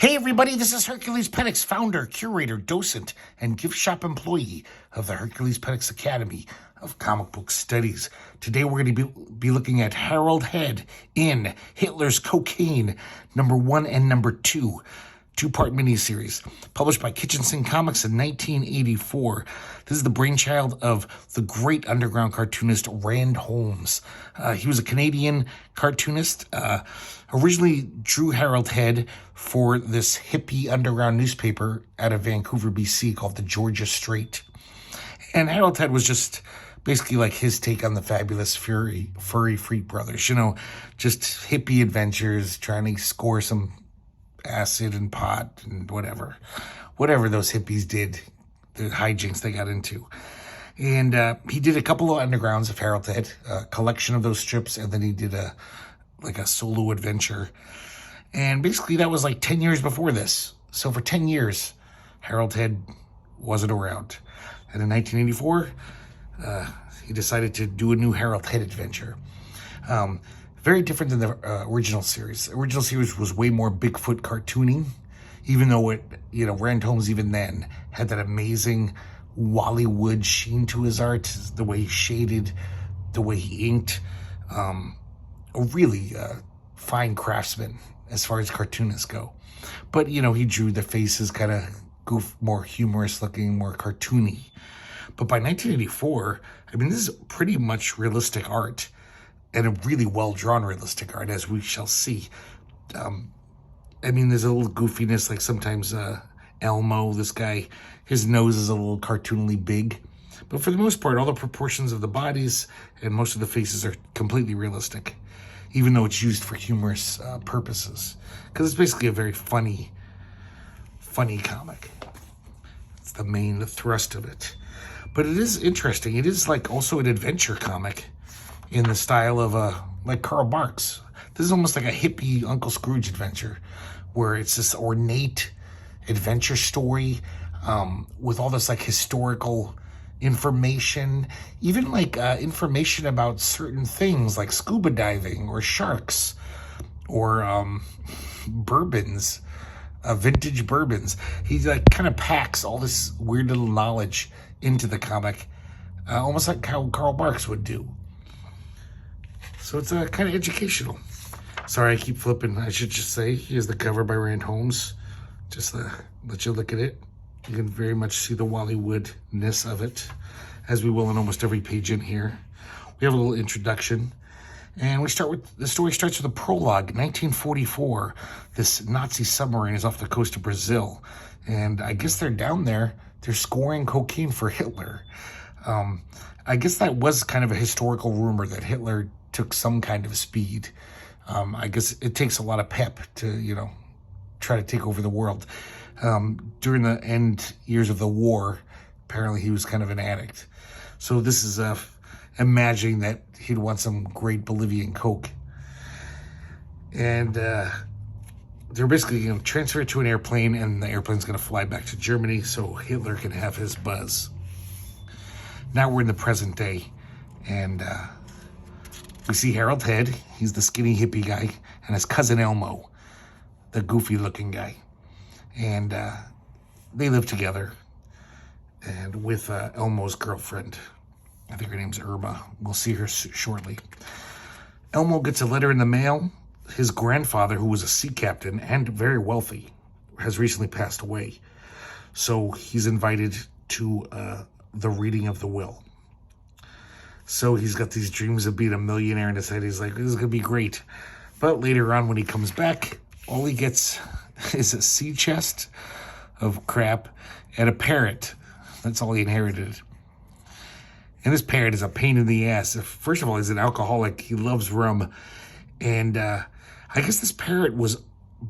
Hey everybody, this is herculespetix, founder, curator, docent, and gift shop employee of the herculespetix Academy of Comic Book Studies. Today we're going to be looking at Harold Hedd in Hitler's Cocaine, number 1 and number 2. Two-part miniseries, published by Kitchen Sink Comics in 1984. This is the brainchild of the great underground cartoonist Rand Holmes. He was a Canadian cartoonist, originally drew Harold Hedd for this hippie underground newspaper out of Vancouver, BC, called the Georgia Straight. And Harold Hedd was just basically like his take on the fabulous furry Freak Brothers. You know, just hippie adventures, trying to score some acid and pot and whatever those hippies did, the hijinks they got into. And he did a couple of undergrounds of Harold Hedd, a collection of those strips, and then he did a solo adventure. And basically that was like 10 years before this. So for 10 years, Harold Hedd wasn't around. And in 1984, he decided to do a new Harold Hedd adventure. Very different than the original series. The original series was way more Bigfoot cartooning, even though Rand Holmes even then had that amazing Wally Wood sheen to his art, the way he shaded, the way he inked. A really fine craftsman as far as cartoonists go. But, he drew the faces kind of more humorous looking, more cartoony. But by 1984, this is pretty much realistic art. And a really well-drawn realistic art, as we shall see. There's a little goofiness, like sometimes Elmo, this guy, his nose is a little cartoonily big. But for the most part, all the proportions of the bodies and most of the faces are completely realistic, even though it's used for humorous purposes. Because it's basically a very funny comic. It's the thrust of it. But it is interesting. It is also an adventure comic, in the style of like Karl Marx. This is almost like a hippie Uncle Scrooge adventure, where it's this ornate adventure story with all this historical information, even information about certain things like scuba diving or sharks or bourbons, vintage bourbons. He kind of packs all this weird little knowledge into the comic, almost like how Karl Marx would do. So it's kind of educational. Sorry, I keep flipping. I should just say, here's the cover by Rand Holmes. Just let you look at it. You can very much see the Wally Wood-ness of it, as we will in almost every page in here. We have a little introduction. And the story starts with a prologue. 1944, this Nazi submarine is off the coast of Brazil. And I guess they're down there. They're scoring cocaine for Hitler. I guess that was kind of a historical rumor that Hitler took some kind of speed. I guess it takes a lot of pep to, try to take over the world. During the end years of the war, apparently he was kind of an addict. So this is imagining that he'd want some great Bolivian coke. And they're basically going to transfer it to an airplane, and the airplane's going to fly back to Germany so Hitler can have his buzz. Now we're in the present day, and we see Harold Hedd. He's the skinny hippie guy, and his cousin Elmo, the goofy-looking guy. And they live together, and with Elmo's girlfriend. I think her name's Irma. We'll see her shortly. Elmo gets a letter in the mail. His grandfather, who was a sea captain and very wealthy, has recently passed away. So he's invited to the reading of the will. So he's got these dreams of being a millionaire in his head. He's like, this is going to be great. But later on, when he comes back, all he gets is a sea chest of crap and a parrot. That's all he inherited. And this parrot is a pain in the ass. First of all, he's an alcoholic. He loves rum. And I guess this parrot was,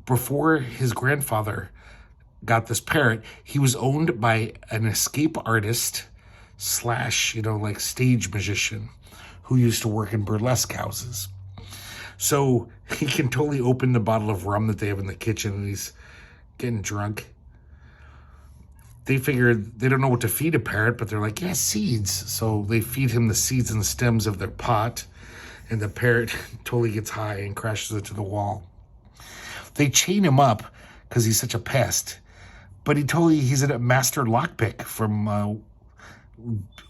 before his grandfather got this parrot, he was owned by an escape artist / stage magician who used to work in burlesque houses. So he can totally open the bottle of rum that they have in the kitchen, and he's getting drunk. They figure they don't know what to feed a parrot, but they're like, yeah, seeds. So they feed him the seeds and the stems of their pot, and the parrot totally gets high and crashes into the wall. They chain him up because he's such a pest. But he's a master lockpick from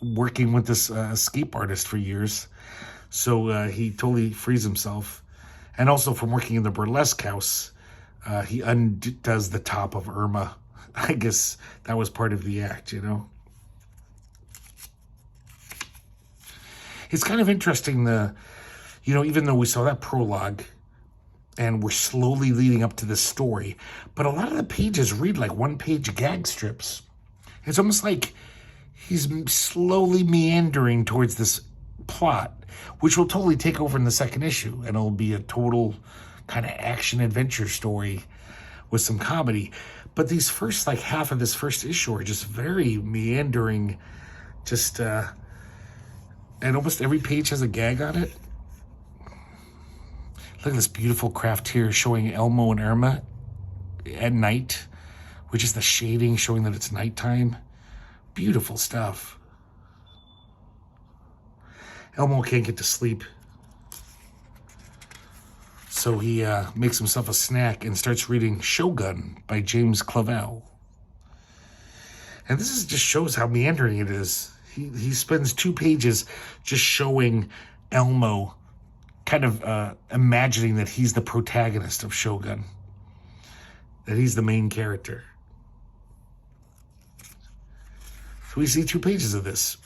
working with this escape artist for years. So he totally frees himself. And also from working in the burlesque house, he undoes the top of Irma. I guess that was part of the act, you know. It's kind of interesting, even though we saw that prologue and we're slowly leading up to this story, but a lot of the pages read like one-page gag strips. It's almost like he's slowly meandering towards this plot, which will totally take over in the second issue, and it'll be a total kind of action-adventure story with some comedy. But these first, like half of this first issue are just very meandering, and almost every page has a gag on it. Look at this beautiful craft here showing Elmo and Irma at night, which is the shading showing that it's nighttime. Beautiful stuff. Elmo can't get to sleep, so he makes himself a snack and starts reading Shogun by James Clavell. And just shows how meandering it is. He spends 2 pages just showing Elmo kind of imagining that he's the protagonist of Shogun, that he's the main character. So we see 2 pages of this,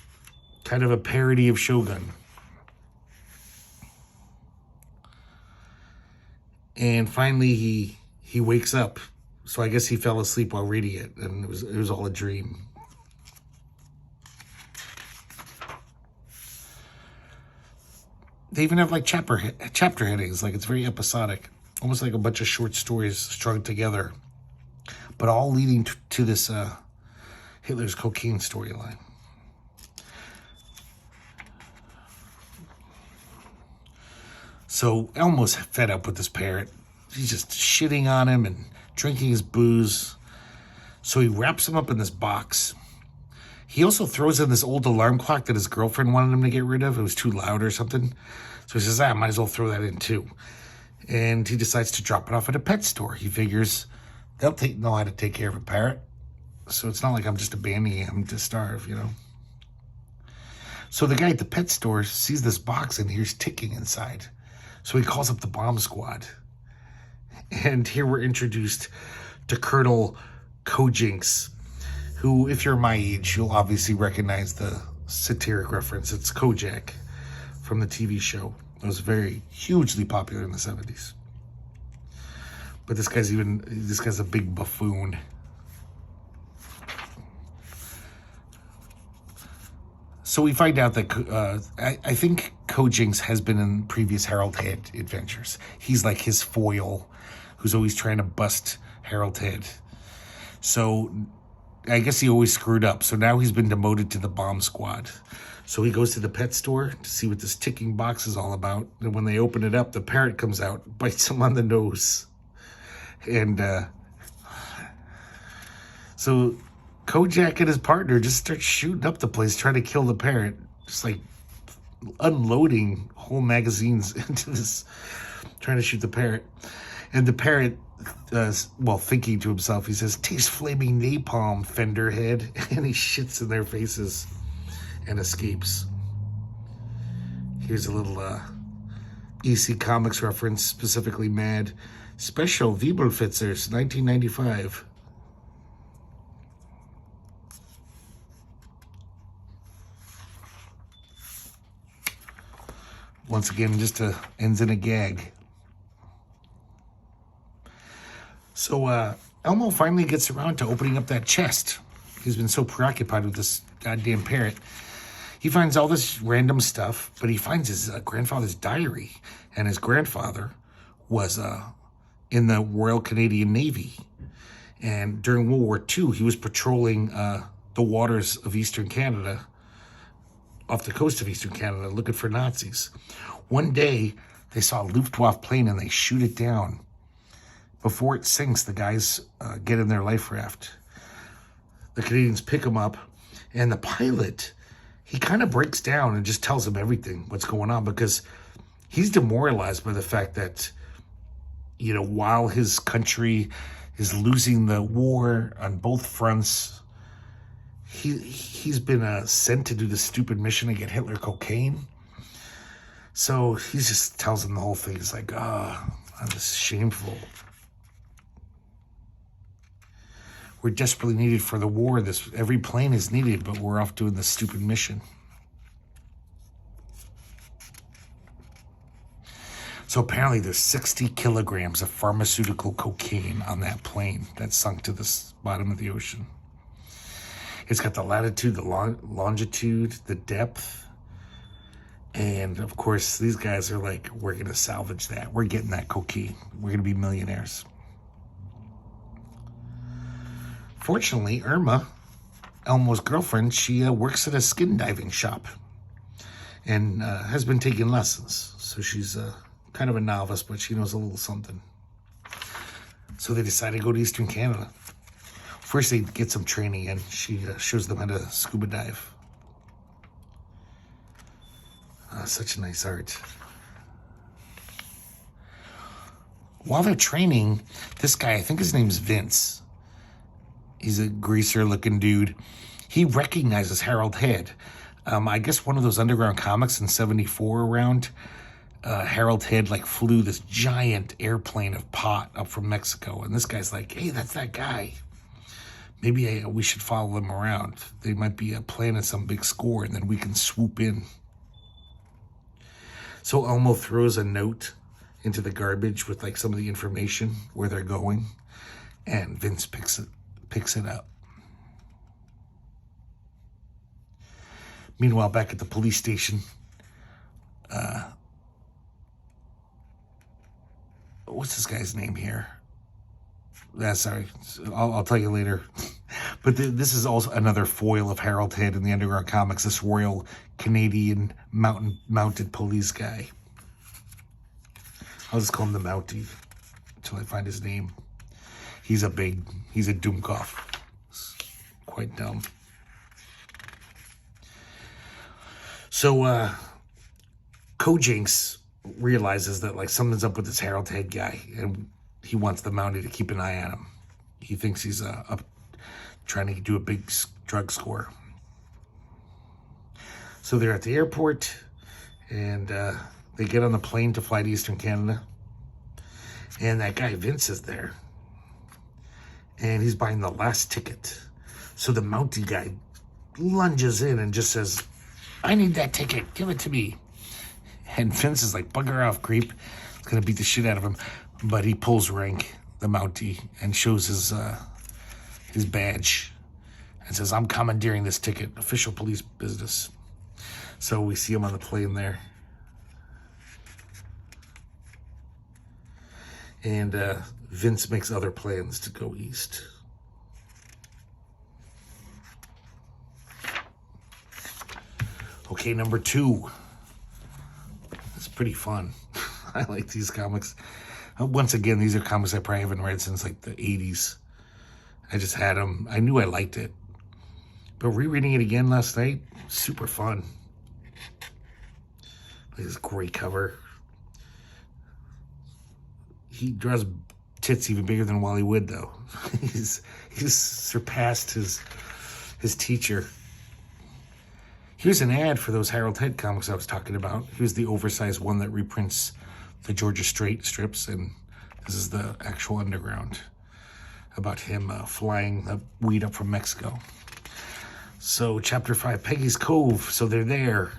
kind of a parody of Shogun. And finally he wakes up. So I guess he fell asleep while reading it, and it was all a dream. They even have like chapter headings, like it's very episodic, almost like a bunch of short stories strung together, but all leading to this Hitler's cocaine storyline. So Elmo's fed up with this parrot. He's just shitting on him and drinking his booze. So he wraps him up in this box. He also throws in this old alarm clock that his girlfriend wanted him to get rid of. It was too loud or something. So he says, I might as well throw that in too. And he decides to drop it off at a pet store. He figures they'll know how to take care of a parrot. So it's not like I'm just abandoning him to starve, you know. So the guy at the pet store sees this box and hears ticking inside. So he calls up the bomb squad. And here we're introduced to Colonel Kojinks, who, if you're my age, you'll obviously recognize the satiric reference. It's Kojak from the TV show. It was very hugely popular in the 70s. But this guy's a big buffoon. So we find out that I think Kojinks has been in previous Harold Hedd adventures. He's like his foil, who's always trying to bust Harold Hedd. So I guess he always screwed up. So now he's been demoted to the bomb squad. So he goes to the pet store to see what this ticking box is all about. And when they open it up, the parrot comes out, bites him on the nose. And so Kojak and his partner just start shooting up the place, trying to kill the parrot. Just like unloading whole magazines into this, trying to shoot the parrot. And the parrot, thinking to himself, he says, "Taste flaming napalm, Fenderhead." And he shits in their faces and escapes. Here's a little EC Comics reference, specifically Mad. Special Wiebelfitzers, 1995. Once again, just ends in a gag. So Elmo finally gets around to opening up that chest. He's been so preoccupied with this goddamn parrot. He finds all this random stuff, but he finds his grandfather's diary. And his grandfather was in the Royal Canadian Navy. And during World War II, he was patrolling the waters of Eastern Canada, off the coast of Eastern Canada, looking for Nazis. One day, they saw a Luftwaffe plane and they shoot it down. Before it sinks, the guys get in their life raft. The Canadians pick him up, and the pilot, he kind of breaks down and just tells them everything, what's going on, because he's demoralized by the fact that, while his country is losing the war on both fronts. He's been sent to do this stupid mission to get Hitler cocaine. So he just tells him the whole thing. He's like, I'm just shameful. We're desperately needed for the war. Every plane is needed, but we're off doing this stupid mission. So apparently there's 60 kilograms of pharmaceutical cocaine on that plane that sunk to the bottom of the ocean. It's got the latitude, the longitude, the depth. And of course, these guys are like, we're going to salvage that. We're getting that cocaine. We're going to be millionaires. Fortunately, Irma, Elmo's girlfriend, she works at a skin diving shop and has been taking lessons. So she's kind of a novice, but she knows a little something. So they decide to go to Eastern Canada. First, they get some training, and she shows them how to scuba dive. Such nice art. While they're training, this guy, I think his name's Vince. He's a greaser-looking dude. He recognizes Harold Hedd. I guess one of those underground comics in '74 around, Harold Hedd like flew this giant airplane of pot up from Mexico. And this guy's like, hey, that's that guy. Maybe we should follow them around. They might be planning some big score, and then we can swoop in. So Elmo throws a note into the garbage with like some of the information where they're going, and Vince picks it up. Meanwhile, back at the police station, what's this guy's name here? Sorry, I'll tell you later. But this is also another foil of Harold Hedd in the underground comics, this Royal Canadian mounted police guy. I'll just call him the Mountie until I find his name. He's a Doomkoff. It's quite dumb. So, Kojinks realizes that like something's up with this Harold Hedd guy, and he wants the Mountie to keep an eye on him. He thinks he's trying to do a big drug score. So they're at the airport, and they get on the plane to fly to Eastern Canada. And that guy Vince is there, and he's buying the last ticket. So the Mountie guy lunges in and just says, I need that ticket, give it to me. And Vince is like, bugger off, creep. He's gonna beat the shit out of him. But he pulls rank, the Mountie, and shows his badge and says, I'm commandeering this ticket, official police business. So we see him on the plane there. And Vince makes other plans to go east. Okay, number 2. It's pretty fun. I like these comics. Once again, these are comics I probably haven't read since like the 80s. I just had them. I knew I liked it. But rereading it again last night, super fun. Like this great cover. He draws tits even bigger than Wally Wood, though. he's surpassed his teacher. Here's an ad for those Harold Hedd comics I was talking about. Here's the oversized one that reprints the Georgia Strait strips, and this is the actual underground about him flying the weed up from Mexico. So chapter 5, Peggy's Cove. So they're there.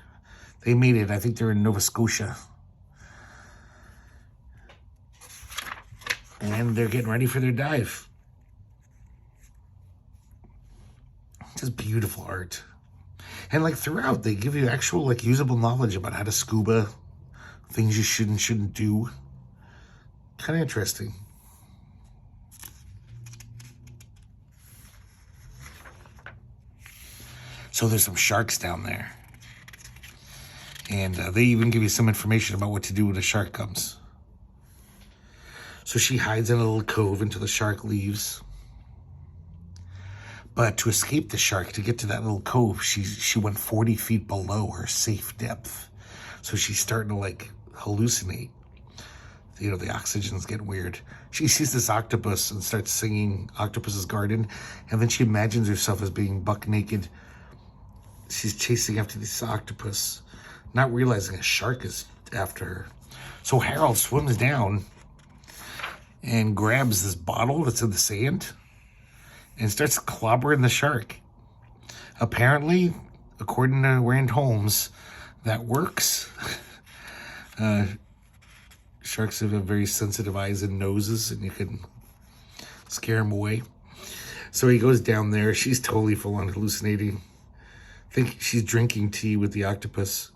They made it. I think they're in Nova Scotia. And they're getting ready for their dive. Just beautiful art. And like throughout, they give you actual like usable knowledge about how to scuba, things you should and shouldn't do. Kind of interesting. So there's some sharks down there. And they even give you some information about what to do when a shark comes. So she hides in a little cove until the shark leaves. But to escape the shark, to get to that little cove, she went 40 feet below her safe depth. So she's starting to like hallucinate the oxygen's getting weird. She sees this octopus and starts singing Octopus's Garden, and then she imagines herself as being buck naked. She's chasing after this octopus, not realizing a shark is after her. So Harold swims down and grabs this bottle that's in the sand and starts clobbering the shark. Apparently, according to Rand Holmes, that works. Sharks have very sensitive eyes and noses, and you can scare them away. So he goes down there. She's totally full on hallucinating. I think she's drinking tea with the octopus.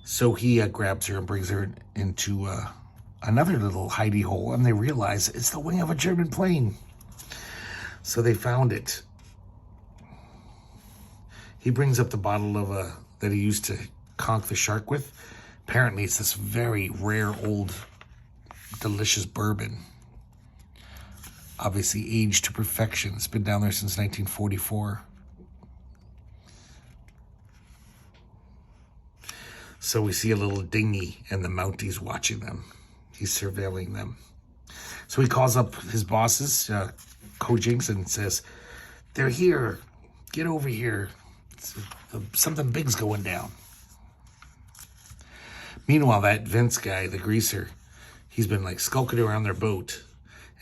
So he grabs her and brings her into another little hidey hole, and they realize it's the wing of a German plane. So they found it. He brings up the bottle of that he used to conk the shark with. Apparently, it's this very rare, old, delicious bourbon. Obviously aged to perfection. It's been down there since 1944. So we see a little dinghy, and the Mounties watching them. He's surveilling them. So he calls up his bosses, Cojinks, and says, "They're here. Get over here. Something big's going down." Meanwhile, that Vince guy, the greaser, he's been like skulking around their boat,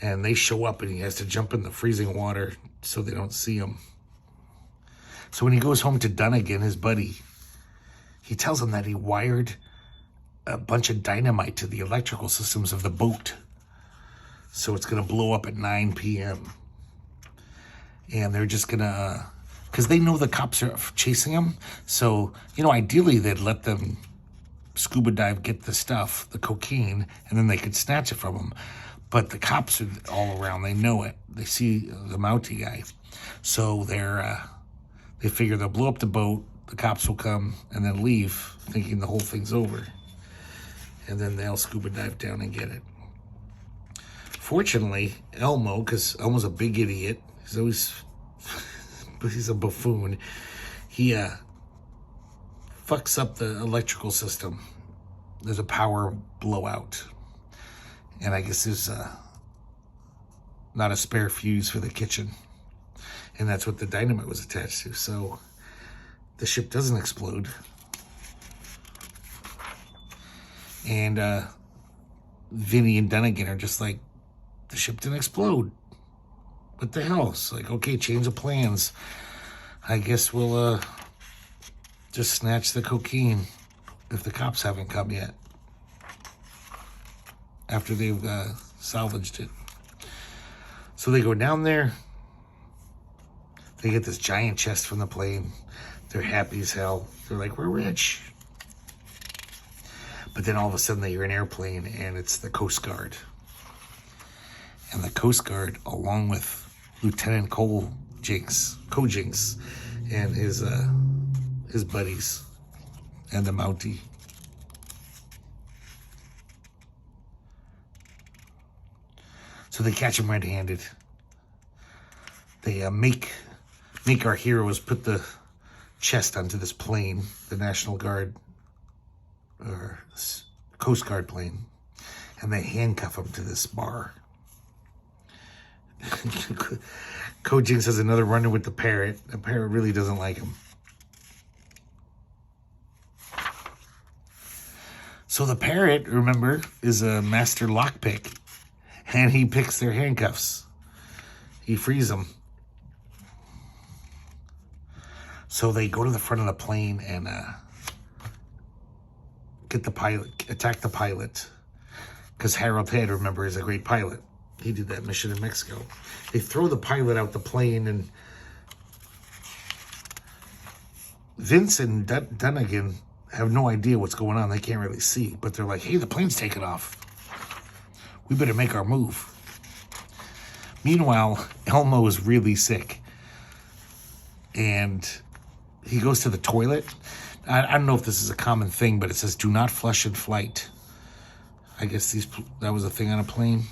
and they show up and he has to jump in the freezing water so they don't see him. So when he goes home to Dunnigan, his buddy, he tells him that he wired a bunch of dynamite to the electrical systems of the boat. So it's going to blow up at 9 p.m. And they're just going to, because they know the cops are chasing them. So, ideally they'd let them scuba dive, get the stuff, the cocaine, and then they could snatch it from them. But the cops are all around. They know it. They see the Mountie guy. So they figure they'll blow up the boat, the cops will come, and then leave, thinking the whole thing's over. And then they'll scuba dive down and get it. Fortunately, Elmo, because Elmo's a big idiot, he's a buffoon, he fucks up the electrical system. There's a power blowout. And I guess there's not a spare fuse for the kitchen. And that's what the dynamite was attached to. So the ship doesn't explode. And Vinny and Dunnigan are just like, the ship didn't explode. What the hell? It's like, okay, change of plans. I guess we'll just snatch the cocaine if the cops haven't come yet. After they've salvaged it. So they go down there. They get this giant chest from the plane. They're happy as hell. They're like, we're rich. But then all of a sudden they hear an airplane, and it's the Coast Guard. And the Coast Guard, along with Lieutenant Cojinks and his buddies and the Mountie. So they catch him red-handed. They make our heroes put the chest onto this plane, the National Guard or Coast Guard plane, and they handcuff him to this bar. Cojinks has another run-in with the parrot. The parrot really doesn't like him. So the parrot, remember, is a master lockpick, and he picks their handcuffs. He frees them. So they go to the front of the plane and attack the pilot. Because Harold Hedd, remember, is a great pilot. He did that mission in Mexico. They throw the pilot out the plane, and Vince and Dunnigan have no idea what's going on. They can't really see, but they're like, hey, the plane's taking off. We better make our move. Meanwhile, Elmo is really sick, and he goes to the toilet. I don't know if this is a common thing, but it says, do not flush in flight. I guess that was a thing on a plane.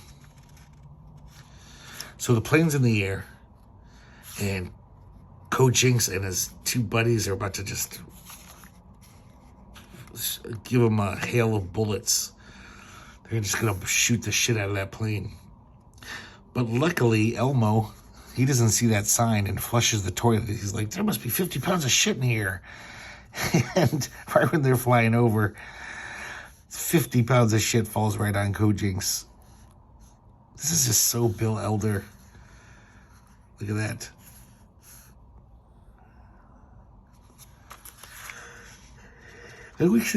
So the plane's in the air, and Cojinks and his two buddies are about to just give him a hail of bullets. They're just going to shoot the shit out of that plane. But luckily, Elmo, he doesn't see that sign and flushes the toilet. He's like, there must be 50 pounds of shit in here. And right when they're flying over, 50 pounds of shit falls right on Kojinks. This is just so Bill Elder. Look at that. I wish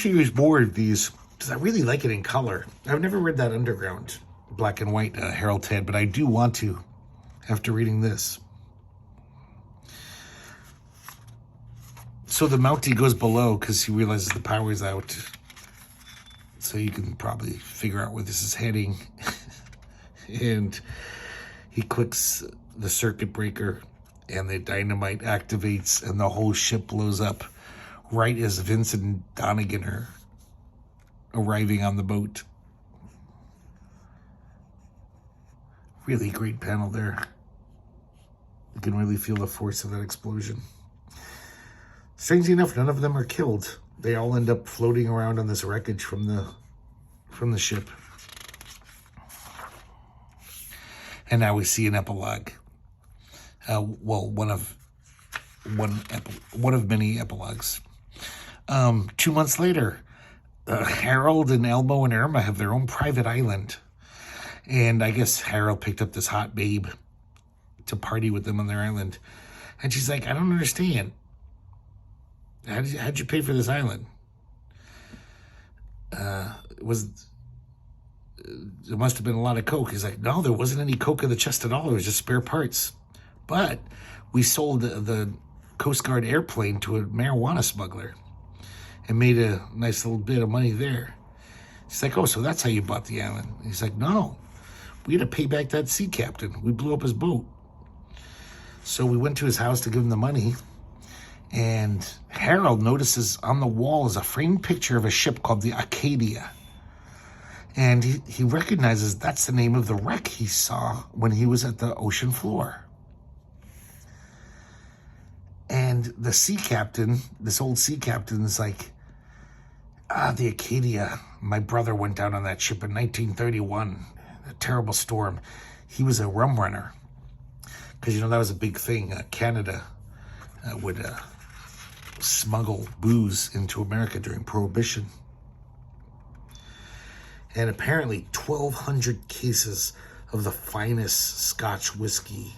there was more of these, because I really like it in color. I've never read that underground black and white Harold Hedd, but I do want to after reading this. So the Mountie goes below because he realizes the power's out. So you can probably figure out where this is heading. And he clicks the circuit breaker and the dynamite activates and the whole ship blows up right as Vince and Donegan are arriving on the boat. Really great panel there. You can really feel the force of that explosion. Strangely enough, none of them are killed. They all end up floating around on this wreckage from the ship. And now we see an epilogue. Well, one of many epilogues. 2 months later, Harold and Elmo and Irma have their own private island. And I guess Harold picked up this hot babe to party with them on their island. And she's like, I don't understand. How'd you pay for this island? There must have been a lot of coke. He's like, no, there wasn't any coke in the chest at all. It was just spare parts. But we sold the Coast Guard airplane to a marijuana smuggler and made a nice little bit of money there. He's like, oh, so that's how you bought the island. He's like, no, we had to pay back that sea captain. We blew up his boat. So we went to his house to give him the money. And Harold notices on the wall is a framed picture of a ship called the Acadia. And he recognizes that's the name of the wreck he saw when he was at the ocean floor. And the sea captain, this old sea captain, is like, the Acadia, my brother went down on that ship in 1931, a terrible storm. He was a rum runner. Because, that was a big thing. Canada would smuggle booze into America during Prohibition. And apparently 1,200 cases of the finest Scotch whiskey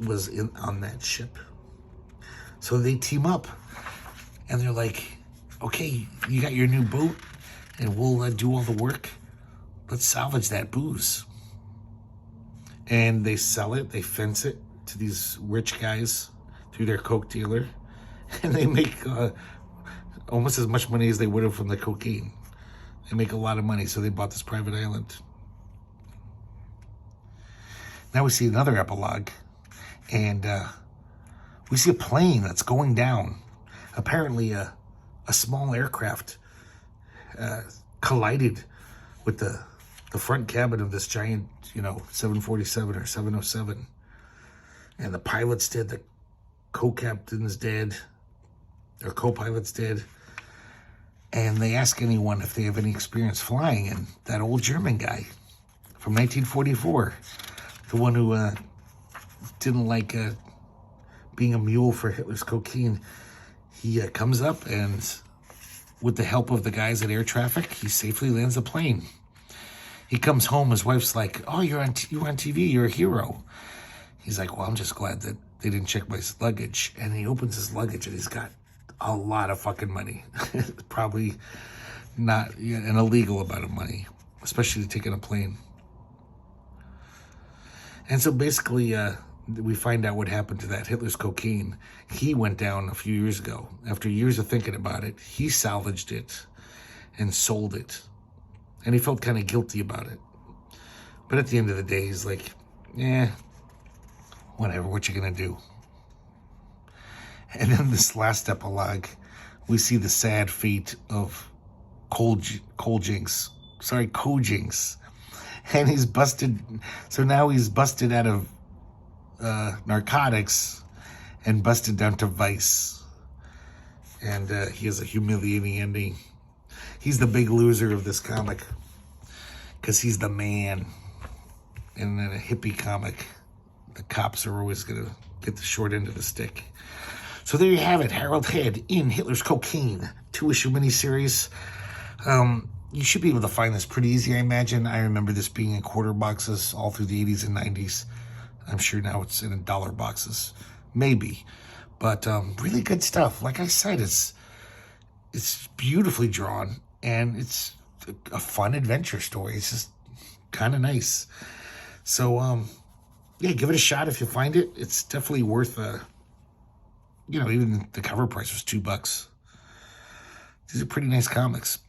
was on that ship. So they team up and they're like, okay, you got your new boat and we'll do all the work. Let's salvage that booze. And they sell it, they fence it to these rich guys through their coke dealer. And they make almost as much money as they would have from the cocaine. They make a lot of money, so they bought this private island. Now we see another epilogue, and we see a plane that's going down. Apparently, a small aircraft collided with the front cabin of this giant, 747 or 707. And the pilot's dead, the co-captain's dead, or co-pilot's dead. And they ask anyone if they have any experience flying, and that old German guy from 1944, the one who didn't like being a mule for Hitler's cocaine, he comes up and with the help of the guys at air traffic, he safely lands the plane. He comes home, his wife's like, oh, you're on TV, you're a hero. He's like, well, I'm just glad that they didn't check my luggage. And he opens his luggage and he's got a lot of fucking money. Probably not an illegal amount of money, especially to take on a plane. And so basically, we find out what happened to that Hitler's cocaine. He went down a few years ago. After years of thinking about it, he salvaged it and sold it. And he felt kind of guilty about it. But at the end of the day, he's like, whatever, what you gonna do? And then this last epilogue, we see the sad fate of Kojinks. And he's busted. So now he's busted out of narcotics and busted down to vice. And he has a humiliating ending. He's the big loser of this comic because he's the man. And in a hippie comic, the cops are always going to get the short end of the stick. So there you have it, Harold Hedd in Hitler's Cocaine, 2-issue miniseries. You should be able to find this pretty easy, I imagine. I remember this being in quarter boxes all through the 80s and 90s. I'm sure now it's in dollar boxes, maybe. But really good stuff. Like I said, it's beautifully drawn, and it's a fun adventure story. It's just kind of nice. So, yeah, give it a shot if you find it. It's definitely worth, even the cover price was $2. These are pretty nice comics.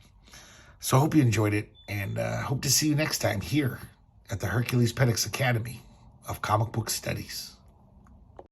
So I hope you enjoyed it, and hope to see you next time here at the Herculespetix Academy of Comic Book Studies.